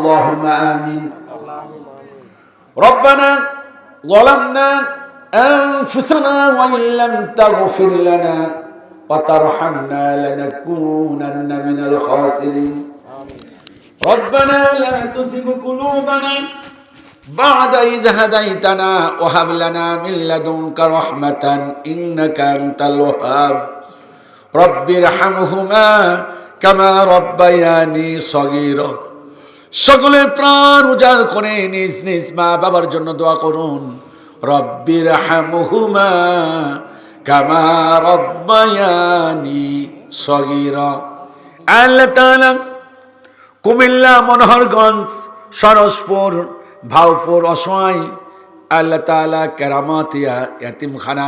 اللهم آمين. ربنا ظلمنا أنفسنا وإن لم تغفر لنا وترحمنا لنكونن من الخاسرين. ربنا لا تزغ قلوبنا بعد إذ هديتنا وهب لنا من لدنك رحمة إنك أنت الوهاب. رب ارحمهما كما ربياني صغيرا. সকলে প্রাণ উজাড় করে নিজ নিজ মা বাবার জন্য দোয়া করুন। রব্বির হামহুমা কামা রব্বায়ানি সগীরা। আল্লাহ তাআলা কুমিল্লা, মনোহরগঞ্জ, সরসপুর, ভাওপুর অসহায় আল্লাহ তাআলা কেরামতিয়া ইয়াতিমখানা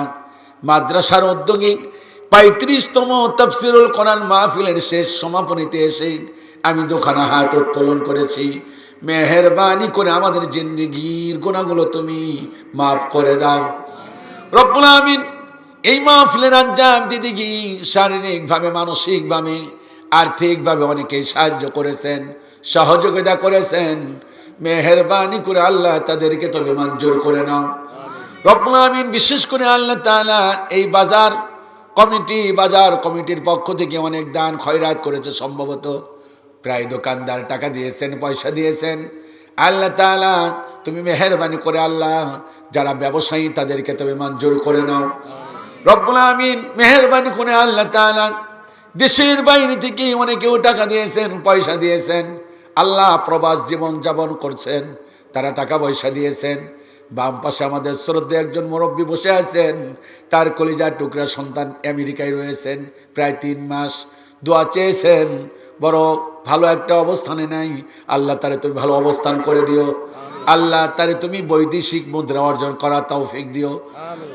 মাদ্রাসার উদ্যোগী ৩৫তম তাফসীরুল কোরআন মাহফিলের শেষ সমাপনীতে এসে আমি দুখানা হাত উত্তোলন করেছি। মেহেরবানি করে আমাদের জিন্দেগির গুনাহগুলো তুমি মাফ করে দাও রব্বুল আমিন। এই মাহফিলের আঞ্জাম দিতে গিয়ে শারীরিকভাবে, মানসিকভাবে, আর্থিকভাবে অনেকেই সাহায্য করেছেন, সহযোগিতা করেছেন। মেহেরবানি করে আল্লাহ তাদেরকে তুমি মঞ্জুর করে নাও রব্বুল আমিন। বিশেষ করে আল্লাহ তাআলা এই বাজার কমিটির পক্ষ থেকে অনেক দান খয়রাত করেছে, সম্ভবত প্রায় দোকানদার টাকা দিয়েছেন, পয়সা দিয়েছেন। আল্লাহ তাআলা তুমি মেহেরবানি করে আল্লাহ যারা ব্যবসায়ী তাদেরকে তুমি মঞ্জুর করে নাও রব্বুল আমিন। মেহেরবানি করে আল্লাহ তাআলা দেশের বাইরে থেকে অনেকেও টাকা দিয়েছেন, পয়সা দিয়েছেন। আল্লাহ প্রবাস জীবন যাপন করছেন, তারা টাকা পয়সা দিয়েছেন। বাম পাশে আমাদের শ্রদ্ধে একজন মুরব্বী বসে আছেন, তার কলিজার টুকরা সন্তান আমেরিকায় রয়েছেন, প্রায় ৩ মাস। দোয়া চেয়েছেন, বড় ভালো একটা অবস্থানে নাই। আল্লাহ তারে তুমি ভালো অবস্থান করে দিও। আল্লাহ তারে তুমি বৈদেশিক মুদ্রা অর্জন করা তৌফিক দিও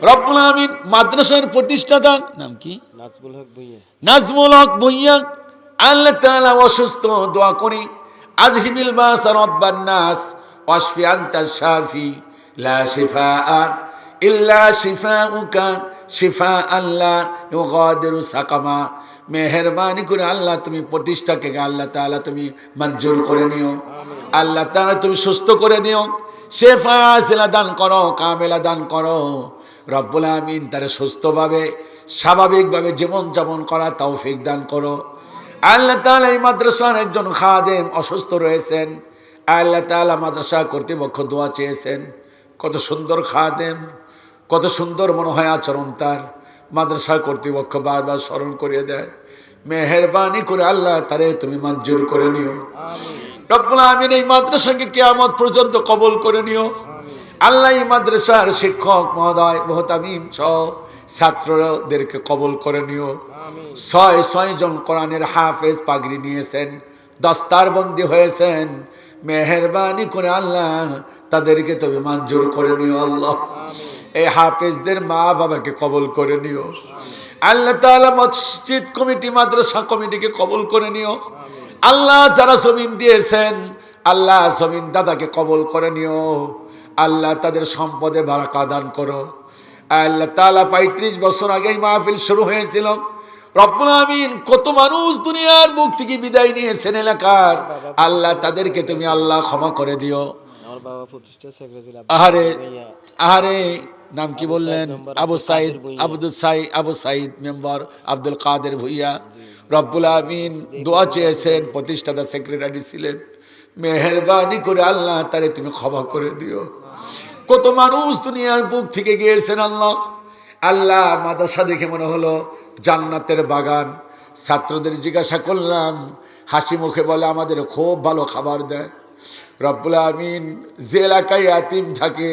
রব্বুল আমিন। মাদ্রাসার প্রতিষ্ঠাতা নাম কি? নাজমুল হক ভূঁইয়া। আল্লাহ তাআলা অসুস্থ, দোয়া করি আযহিবিল বাস রাব্বান নাস ওয়াশফি আনতা শাফি লা শিফাআ ইল্লা শিফাউকা শিফাআন লা ইউগাদিরু সাকামা। মেহেরবানি করে আল্লাহ তুমি প্রতিষ্ঠাকে আল্লাহ তাআলা তুমি মঞ্জুর করে নিও। আল্লাহ তাআলা তুমি সুস্থ করে দিও, শেফা আসিলা দান করো, কামেলা দান করো রব্বুল আমিন। তারা সুস্থভাবে স্বাভাবিকভাবে জীবন যাপন করা তৌফিক দান করো আল্লাহ তাআলা। এই মাদ্রাসার একজন খাদেম অসুস্থ রয়েছেন, আল্লাহ তাআলা মাদ্রাসা কর্তৃপক্ষ দোয়া চেয়েছেন। কত সুন্দর খাদেম, কত সুন্দর মনে হয় আচরণ তার। মাদ্রাসা কর্তৃপক্ষ বারবার স্মরণ করিয়ে দেয়। মেহেরবানি করে আল্লাহ তারে তুমি মঞ্জুর করে নিও রব্বুল আমিন। এই মাদ্রাসাকে কিয়ামত পর্যন্ত কবুল করে নিও আল্লাহ। এই মাদ্রাসার শিক্ষক মহোদয়, মুহতামিম সহ ছাত্রদেরকে কবুল করে নিও। ৬ জন কোরআনের হাফেজ পাগড়ি নিয়েছেন, দস্তারবন্দি হয়েছেন। মেহেরবানি করে আল্লাহ তাদেরকে তুমি মঞ্জুর করে নিও আল্লাহ। এই হাফেজদের মা বাবাকে কবুল করে নিও আল্লাহ তাআলা। মসজিদ কমিটি, মাদ্রাসা কমিটিকে কবুল করে নিও আল্লাহ। যারা জমিন দিয়েছেন আল্লাহ জমিন দাদাকে কবুল করে নিও আল্লাহ। তাদের সম্পদে বারাকা দান করো আল্লাহ তাআলা। ৩৫ বছর আগেই মাহফিল শুরু হয়েছিল রব্বুল আমিন। কত মানুষ দুনিয়ার মুখ থেকে বিদায় নিয়েছেন এলাকার, আল্লাহ তাদেরকে তুমি আল্লাহ ক্ষমা করে দিও। আহারে নাম কি বললেন? আবু সাইদ মেম্বার আব্দুল কাদের ভুইয়া রব্বুল আমিন। দোয়া চেয়েছেন, প্রতিষ্ঠাতা সেক্রেটারি ছিলেন। মেহেরবানি করে আল্লাহ তারে তুমি ক্ষমা করে দিও। কত মানুষ দুনিয়ার বুক থেকে গিয়েছেন আল্লাহ। আল্লাহ মাদ্রাসা দেখে মনে হলো জান্নাতের বাগান। ছাত্রদের জিজ্ঞাসা করলাম, হাসি মুখে বলে আমাদের খুব ভালো খাবার দেয় রব্বুল আমিন। যে এলাকায় ইয়াতিম থাকে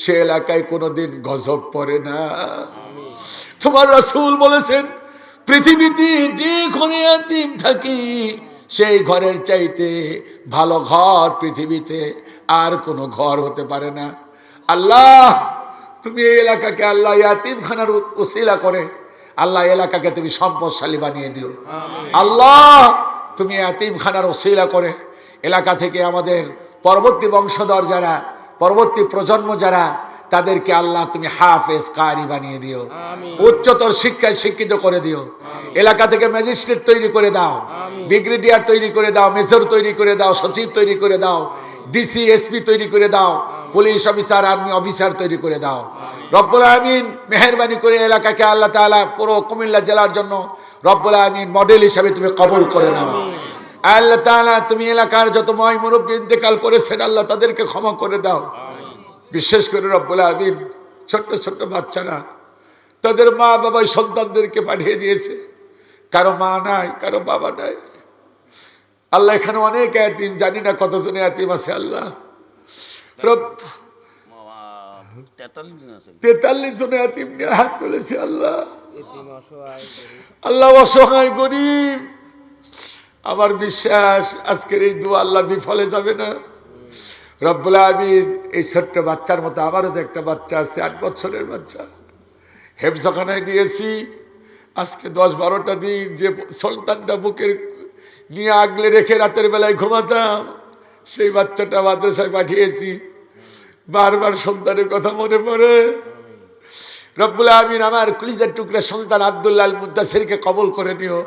সে এলাকায় কোনোদিন গজব পড়ে না। তোমার রাসূল বলেছেন পৃথিবীতে যে ঘরে ইয়াতিম থাকি সেই ঘরের চাইতে ভালো ঘর পৃথিবীতে আর কোনো ঘর হতে পারে না। আল্লাহ তুমি এই এলাকাকে আল্লাহ ইয়াতিমখানার উসিলা করে আল্লাহ এলাকাকে তুমি সম্পদশালী বানিয়ে দিও আল্লাহ। তুমি ইয়াতিমখানার উসিলা করে এলাকা থেকে আমাদের পরবর্তী বংশধর যারা, পরবর্তী প্রজন্ম যারা তাদেরকে আল্লাহ তুমি হাফেজ কারি বানিয়ে দিও, উচ্চতর শিক্ষায় শিক্ষিত করে দিও, এলাকা থেকে ম্যাজিস্ট্রেট তৈরি করে দাও, ব্রিগেডিয়ার তৈরি করে দাও, মেজর তৈরি করে দাও, সচিব তৈরি করে দাও, ডিসি এসপি তৈরি করে দাও, পুলিশ অফিসার আর্মি অফিসার তৈরি করে দাও। রব্বুল আমিন মেহেরবানি করে এলাকাকে আল্লাহ তাআলা পুরো কুমিল্লা জেলার জন্য রব্বুল আমিন মডেল হিসেবে তুমি কবুল করে নাও। আল্লাহ তাআলা তুমি এলাকার যত ময় মুরব্বী ইন্তেকাল করেছেন আল্লাহ তাদেরকে ক্ষমা করে দাও। বিশেষ করে রব্বুল আমিন ছোট্ট ছোট্ট বাচ্চারা তাদের মা বাবা সন্তানদেরকে পাঠিয়ে দিয়েছে, কারো মা নাই, কারো বাবা নাই। আল্লাহ এখানে অনেক এতিম, জানি না কতজন এতিম আছে। আল্লাহ 43 জন এতিম নিয়ে হাত তুলেছে। আল্লাহ আল্লাহ অসহায় গরিব। আমার বিশ্বাস আজকের এই দোয়া আল্লাহ বিফলে যাবে না। রব্বুল আমিন এই ছোট্ট বাচ্চার মতো আমারও তো একটা বাচ্চা আছে, 8 বছরের বাচ্চা, হেফজখানায় দিয়েছি। আজকে 10-12টা দিন যে সন্তানটা বুকের নিয়ে আগলে রেখে রাতের বেলায় ঘুমাতাম, সেই বাচ্চাটা মাদ্রাসায় পাঠিয়েছি। বারবার সন্তানের কথা মনে পড়ে। রব্বুল আমিন আমার কলিজার টুকরা সন্তান আব্দুল্লাহ আল মুদ্দাসিরকে কবুল করে নিও।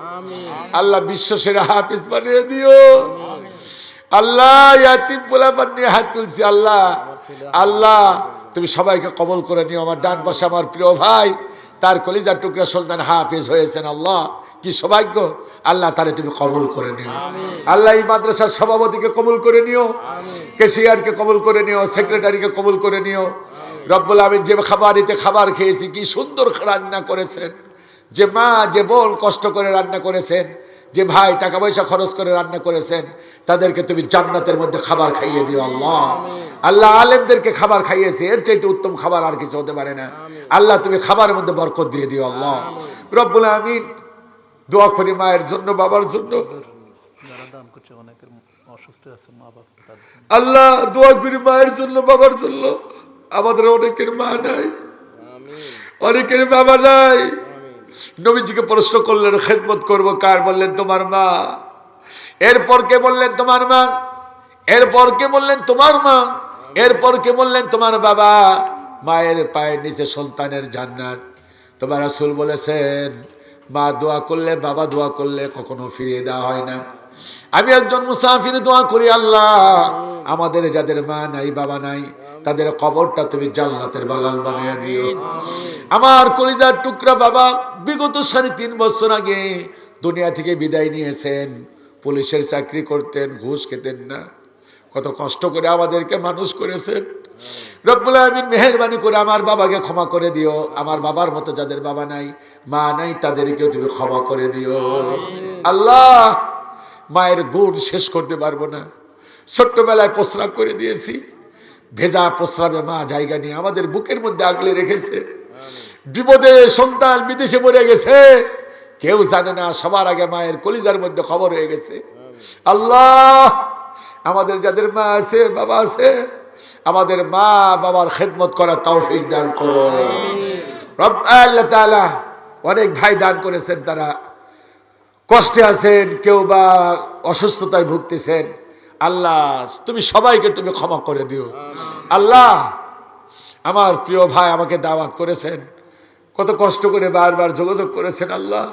আল্লাহ বিশ্ব সেরা হাফেজ বানিয়ে দিও। আল্লাহ ইয়াতিম পোলাপান নিয়ে হাত তুলছি। আল্লাহ আল্লাহ তুমি সবাইকে কবুল করে নিও। আমার ডান পাশে আমার প্রিয় ভাই, তার কলিজার টুকরা সন্তান হাফেজ হয়েছেন। আল্লাহ কি সৌভাগ্য। আল্লাহ তারে তুমি কবুল করে নিও। আল্লাহ এই মাদ্রাসার সভাপতিকে কবুল করে নিও, কেশিয়ারকে কবুল করে নিও, সেক্রেটারিকে কবুল করে নিও। রব্বুল আমিন যে খাবারিতে খাবার খেয়েছি কি সুন্দর রান্না করেছেন, যে মা যে বোন কষ্ট করে রান্না করেছেন, যে ভাই টাকা পয়সা খরচ করে রান্না করেছেন, তাদেরকে তুমি জান্নাতের মধ্যে খাবার খাইয়ে দিও। আল্লাহ আল্লাহ আলেমদেরকে খাবার খাইয়েছে, এর চাইতে উত্তম খাবার আর কিছু হতে পারে না। আল্লাহ তুমি খাবারের মধ্যে বরকত দিয়ে দিও। আল্লাহ রব্বুল আমিন দোয়া করি মায়ের জন্য, বাবার জন্য। আল্লাহ দোয়া করি মায়ের জন্য, বাবার জন্য। আমাদের অনেকের মা নাই, অনেকের বাবা নাই। নবীজিকে প্রশ্ন করলেন খেদমত করব কার, বললেন তোমার মা। এরপর কে বললেন তোমার মা, এরপর কে বললেন তোমার মা, এরপর কে বললেন তোমার বাবা। মায়ের পায়ের নিচে সন্তানের জান্নাত। তোমার রাসূল বলেছেন মা দোয়া করলে, বাবা দোয়া করলে কখনো ফিরিয়ে দেওয়া হয় না। আমি একজন মুসাফির দোয়া করি, আল্লাহ আমাদের যাদের মা নাই বাবা নাই তাদের কবরটা তুমি জান্নাতের বাগান বানিয়ে দিও। আমার কলিজার টুকরা বাবা বিগত 3.5 বছর আগে দুনিয়া থেকে বিদায় নিয়েছেন। পুলিশের চাকরি করতেন, ঘুষ খেতেন না, কত কষ্ট করে আমাদেরকে মানুষ করেছেন। রব্বুল আমিন মেহেরবানি করে আমার বাবাকে ক্ষমা করে দিও। আমার বাবার মতো যাদের বাবা নাই মা নাই তাদেরকেও তুমি ক্ষমা করে দিও। আল্লাহ মায়ের গুণ শেষ করতে পারবো না। ছোট্টবেলায় প্রস্রাব করে দিয়েছি, ভেজা প্রস্রাবে মা জায়গা নিয়ে আমাদের বুকের মধ্যে আগলে রেখেছে। বিপদে সন্তান বিদেশে মরে গেছে, কেউ জানে না, সবার আগে মায়ের কলিজার মধ্যে খবর হয়ে গেছে। আল্লাহ আমাদের যাদের মা আছে বাবা আছে, আমাদের মা বাবার খেদমত করার তৌফিক দান করো। রব্ব আল্লাহ তাআলা অনেক ভাই দান করেছেন, তারা কষ্টে আছেন, কেউ বা অসুস্থতায় ভুগতেছেন। আল্লাহ তুমি সবাইকে তুমি ক্ষমা করে দিও। আল্লাহ আমার প্রিয় ভাই আমাকে দাওয়াত করেছেন, কত কষ্ট করে বারবার যোগাযোগ করেছেন। আল্লাহ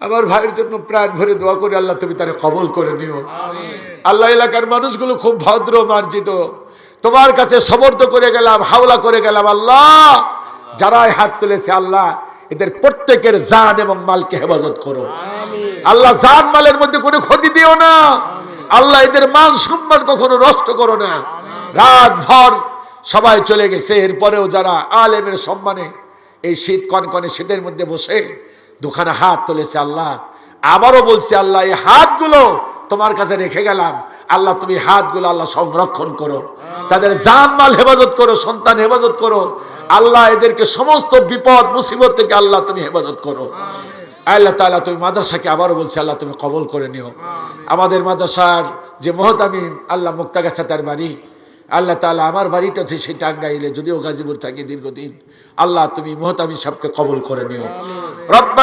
আমার ভাইয়ের জন্য প্রাণ ভরে দোয়া করে আল্লাহ তুমি তারে কবুল করে নিও। আল্লাহ এলাকার মানুষগুলো খুব ভদ্র মার্জিত, তোমার কাছে সমর্থ করে গেলাম, হাওলা করে গেলাম। আল্লাহ যারাই হাত তুলেছে আল্লাহ এদের প্রত্যেকের জান এবং মালকে হেফাজত করো। আল্লাহ জান মালের মধ্যে কোনো ক্ষতি দিও না। আল্লাহ এদের মান সম্মান কখনো নষ্ট করো না। রাত ভর সবাই চলে গেছে, এরপরেও যারা আলেমের সম্মানে এই শীত কনকনে শীতের মধ্যে বসে দুখানা হাত তুলেছে, আল্লাহ আবারও বলছি আল্লাহ এই হাতগুলো তোমার কাছে রেখে গেলাম। আল্লাহ তুমি হাতগুলো আল্লাহ সংরক্ষণ করো, তাদের জান মাল হেফাজত করো, সন্তান হেফাজত করো। আল্লাহ এদেরকে সমস্ত বিপদ মুসিবত থেকে আল্লাহ তুমি হেফাজত করো। আল্লাহ তাআলা তুমি মাদ্রাসাকে আবারও বলছি আল্লাহ তুমি কবুল করে নিও। আমাদের মাদ্রাসার যে মুহতামিম আল্লাহ মুক্তাগাছা তার বাড়ি, আল্লাহ তাআলা আমার বাড়িটা হচ্ছে সেই টাঙ্গাইলে, যদিও গাজীপুর থাকি দীর্ঘদিন। আল্লাহ তুমি মুহতামিম সাহেবকে কবুল করে নিও। রব্বানা